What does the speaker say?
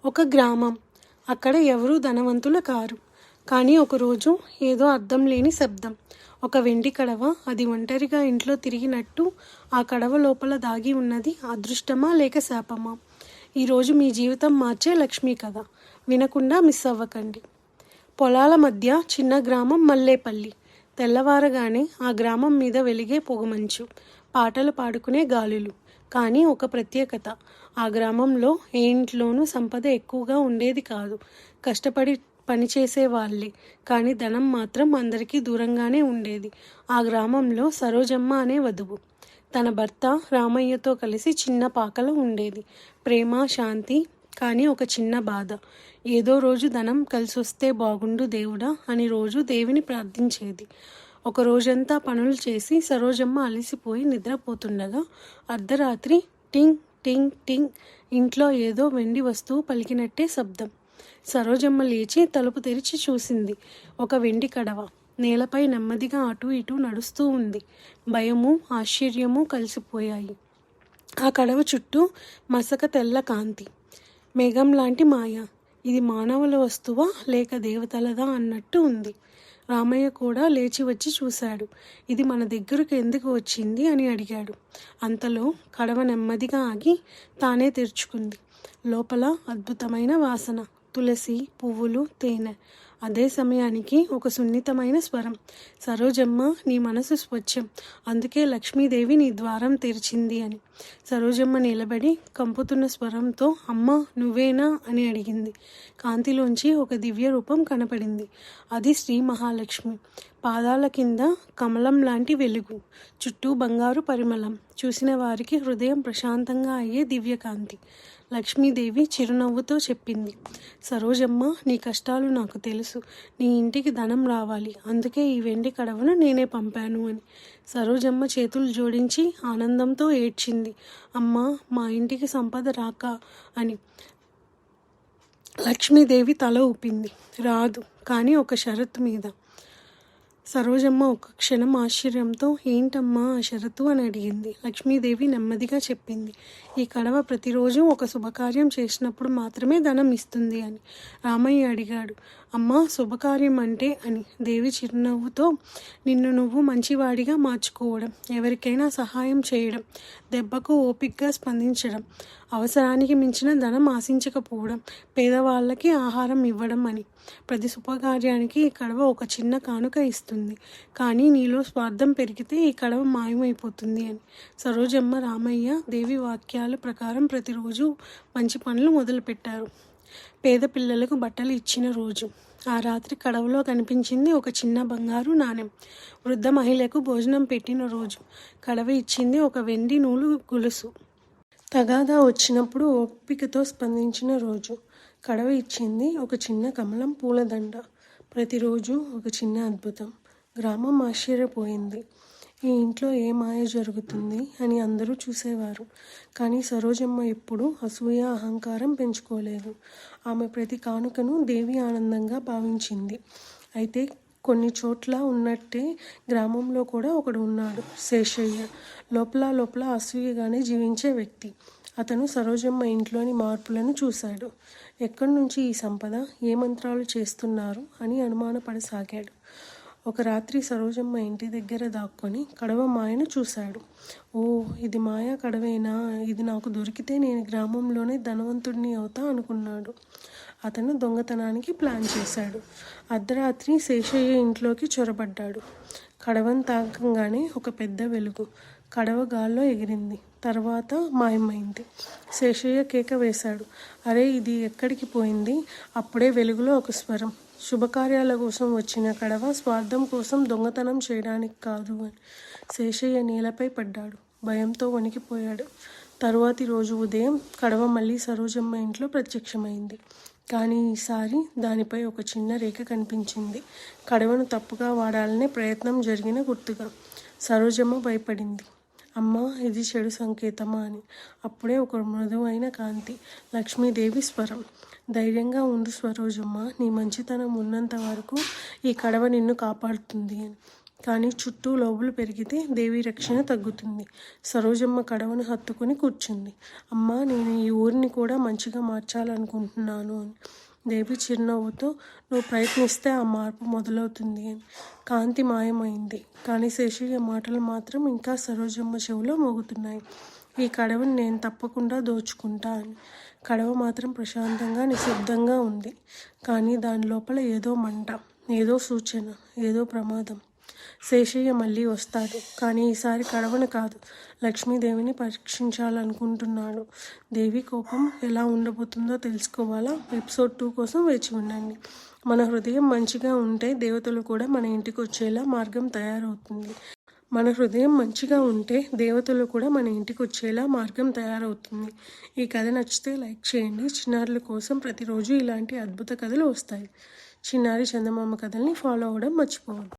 ఒక గ్రామం. అక్కడ ఎవరూ ధనవంతులు కారు. కానీ ఒకరోజు ఏదో అర్థం లేని శబ్దం. ఒక వెండి కడవ. అది ఒంటరిగా ఇంట్లో తిరిగినట్టు. ఆ కడవ లోపల దాగి ఉన్నది అదృష్టమా లేక శాపమా? ఈరోజు మీ జీవితం మార్చే లక్ష్మీ కథ. వినకుండా మిస్ అవ్వకండి. పొలాల మధ్య చిన్న గ్రామం మల్లేపల్లి. తెల్లవారగానే ఆ గ్రామం మీద వెలిగే పొగమంచు, పాటలు పాడుకునే గాలులు. కానీ ఒక ప్రత్యేకత. ఆ గ్రామంలో ఏ ఇంట్లోనూ సంపద ఎక్కువగా ఉండేది కాదు. కష్టపడి పనిచేసే వాళ్ళే. కానీ ధనం మాత్రం అందరికీ దూరంగానే ఉండేది. ఆ గ్రామంలో సరోజమ్మ అనే వధువు తన భర్త రామయ్యతో కలిసి చిన్న పాకలో ఉండేది. ప్రేమ, శాంతి. కానీ ఒక చిన్న బాధ. ఏదో రోజు ధనం కలిసొస్తే బాగుండు దేవుడా అని రోజు దేవిని ప్రార్థించేది. ఒక రోజంతా పనులు చేసి సరోజమ్మ అలసిపోయి నిద్రపోతుండగా అర్ధరాత్రి టింగ్ టింగ్ టింగ్ ఇంట్లో ఏదో వెండి వస్తువు పలికినట్టే శబ్దం. సరోజమ్మ లేచి తలుపు తెరిచి చూసింది. ఒక వెండి కడవ నేలపై నెమ్మదిగా అటు ఇటు నడుస్తూ ఉంది. భయము, ఆశ్చర్యము కలిసిపోయాయి. ఆ కడవ చుట్టూ మసక తెల్ల కాంతి. మేఘం లాంటి మాయ. ఇది మానవుల వస్తువా లేక దేవతలదా అన్నట్టు ఉంది. రామయ్య కూడా లేచి వచ్చి చూశాడు. ఇది మన దగ్గరకు ఎందుకు వచ్చింది అని అడిగాడు. అంతలో కడవ నెమ్మదిగా ఆగి తానే తెరుచుకుంది. లోపల అద్భుతమైన వాసన. తులసి, పువ్వులు, తేనె. అదే సమయానికి ఒక సున్నితమైన స్వరం. సరోజమ్మ, నీ మనసు స్వచ్ఛం. అందుకే లక్ష్మీదేవి నీ ద్వారం తెరిచింది అని. సరోజమ్మ నిలబడి కంపుతున్న స్వరంతో, అమ్మా నువ్వేనా అని అడిగింది. కాంతిలోంచి ఒక దివ్య రూపం కనపడింది. అది శ్రీ మహాలక్ష్మి. పాదాల కింద కమలం లాంటి వెలుగు, చుట్టూ బంగారు పరిమళం. చూసిన వారికి హృదయం ప్రశాంతంగా అయ్యే దివ్యకాంతి. లక్ష్మీదేవి చిరునవ్వుతో చెప్పింది, సరోజమ్మ, నీ కష్టాలు నాకు తెలుసు. నీ ఇంటికి ధనం రావాలి. అందుకే ఈ వెండి కడవను నేనే పంపాను అని. సరోజమ్మ చేతులు జోడించి ఆనందంతో ఏడ్చింది. అమ్మా, మా ఇంటికి సంపద రాక అని. లక్ష్మీదేవి తల ఊపింది. రాదు, కానీ ఒక షరతు మీద. సరోజమ్మ ఒక క్షణం ఆశ్చర్యంతో, ఏంటమ్మా ఆ షరతు అని అడిగింది. లక్ష్మీదేవి నెమ్మదిగా చెప్పింది, ఈ కడవ ప్రతిరోజు ఒక శుభకార్యం చేసినప్పుడు మాత్రమే ధనం ఇస్తుంది అని. రామయ్య అడిగాడు, అమ్మా శుభకార్యం అంటే అని. దేవి చిరునవ్వుతో, నిన్ను నువ్వు మంచివాడిగా మార్చుకోవడం, ఎవరికైనా సహాయం చేయడం, దెబ్బకు ఓపికగా స్పందించడం, అవసరానికి మించిన ధనం ఆశించకపోవడం, పేదవాళ్ళకి ఆహారం ఇవ్వడం అని. ప్రతి శుభకార్యానికి ఈ కడవ ఒక చిన్న కానుక ఇస్తుంది. కానీ నీలో స్వార్థం పెరిగితే ఈ కడవ మాయమైపోతుంది అని. సరోజమ్మ, రామయ్య దేవి వాక్యాల ప్రకారం ప్రతిరోజు మంచి పనులు మొదలుపెట్టారు. పేద పిల్లలకు బట్టలు ఇచ్చిన రోజు. ఆ రాత్రి కడవలో కనిపించింది ఒక చిన్న బంగారు నాణెం. వృద్ధ మహిళకు భోజనం పెట్టిన రోజు. కడవ ఇచ్చింది ఒక వెండి నూలు గొలుసు. తగాదా వచ్చినప్పుడు ఓపికతో స్పందించిన రోజు. కడవ ఇచ్చింది ఒక చిన్న కమలం పూలదండ. ప్రతిరోజు ఒక చిన్న అద్భుతం. గ్రామం ఆశ్చర్యపోయింది. ఈ ఇంట్లో ఏ మాయ జరుగుతుంది అని అందరూ చూసేవారు. కానీ సరోజమ్మ ఎప్పుడూ అసూయ, అహంకారం పెంచుకోలేదు. ఆమె ప్రతి కానుకను దేవి ఆనందంగా భావించింది. అయితే కొన్ని చోట్ల ఉన్నట్టే గ్రామంలో కూడా ఒకడు ఉన్నాడు, శేషయ్య. లోపల అసూయగానే జీవించే వ్యక్తి. అతను సరోజమ్మ ఇంట్లోని మార్పులను చూశాడు. ఎక్కడి నుంచి ఈ సంపద, ఏ మంత్రాలు చేస్తున్నారు అని అనుమానపడసాగాడు. ఒక రాత్రి సరోజమ్మ ఇంటి దగ్గర దాక్కొని కడవ మాయను చూశాడు. ఓ, ఇది మాయా కడవేనా? ఇది నాకు దొరికితే నేను గ్రామంలోనే ధనవంతుడిని అవుతా అనుకున్నాడు. అతను దొంగతనానికి ప్లాన్ చేశాడు. అర్ధరాత్రి శేషయ్య ఇంట్లోకి చొరబడ్డాడు. కడవను తాకంగానే ఒక పెద్ద వెలుగు. కడవ గాల్లో ఎగిరింది. తర్వాత మాయమైంది. శేషయ్య కేక వేశాడు, అరే ఇది ఎక్కడికి పోయింది? అప్పుడే వెలుగులో ఒక స్వరం, శుభకార్యాల కోసం వచ్చిన కడవ స్వార్థం కోసం దొంగతనం చేయడానికి కాదు అని. శేషయ్య నేలపై పడ్డాడు. భయంతో వణికిపోయాడు. తరువాతి రోజు ఉదయం కడవ మళ్ళీ సరోజమ్మ ఇంట్లో ప్రత్యక్షమైంది. కానీ ఈసారి దానిపై ఒక చిన్న రేఖ కనిపించింది. కడవను తప్పుగా వాడాలనే ప్రయత్నం జరిగిన గుర్తుగా. సరోజమ్మ భయపడింది. అమ్మా, ఇది చెడు సంకేతమా అని. అప్పుడే ఒక మృదువైన కాంతి. లక్ష్మీదేవి స్వరం, ధైర్యంగా ఉండు సరోజమ్మ, నీ మంచితనం ఉన్నంత వరకు ఈ కడవ నిన్ను కాపాడుతుంది అని. కానీ చుట్టూ లోబులు పెరిగితే దేవి రక్షణ తగ్గుతుంది. సరోజమ్మ కడవను హత్తుకుని కూర్చుంది. అమ్మా, నేను ఈ ఊరిని కూడా మంచిగా మార్చాలనుకుంటున్నాను అని. దేవి చిరునవ్వుతో, నువ్వు ప్రయత్నిస్తే ఆ మార్పు మొదలవుతుంది అని. కాంతి మాయమైంది. కానీ శేషయ్య మాటలు మాత్రం ఇంకా సరోజమ్మ చెవిలో మోగుతున్నాయి. ఈ కడవని నేను తప్పకుండా దోచుకుంటా అని. కడవ మాత్రం ప్రశాంతంగా నిశ్శబ్దంగా ఉంది. కానీ దాని లోపల ఏదో మంట, ఏదో సూచన, ఏదో ప్రమాదం. శేషయ్య మళ్ళీ వస్తాడు. కానీ ఈసారి కడవను కాదు, లక్ష్మీదేవిని పరీక్షించాలనుకుంటున్నాడు. దేవి కోపం ఎలా ఉండబోతుందో తెలుసుకోవాలా? ఎపిసోడ్ 2 కోసం వేచి ఉండండి. మన హృదయం మంచిగా ఉంటే దేవతలు కూడా మన ఇంటికి వచ్చేలా మార్గం తయారవుతుంది. మన హృదయం మంచిగా ఉంటే దేవతలు కూడా మన ఇంటికి వచ్చేలా మార్గం తయారవుతుంది. ఈ కథ నచ్చితే లైక్ చేయండి. చిన్నారుల కోసం ప్రతిరోజు ఇలాంటి అద్భుత కథలు వస్తాయి. చిన్నారి చందమామ కథల్ని ఫాలో అవ్వడం మర్చిపోవద్దు.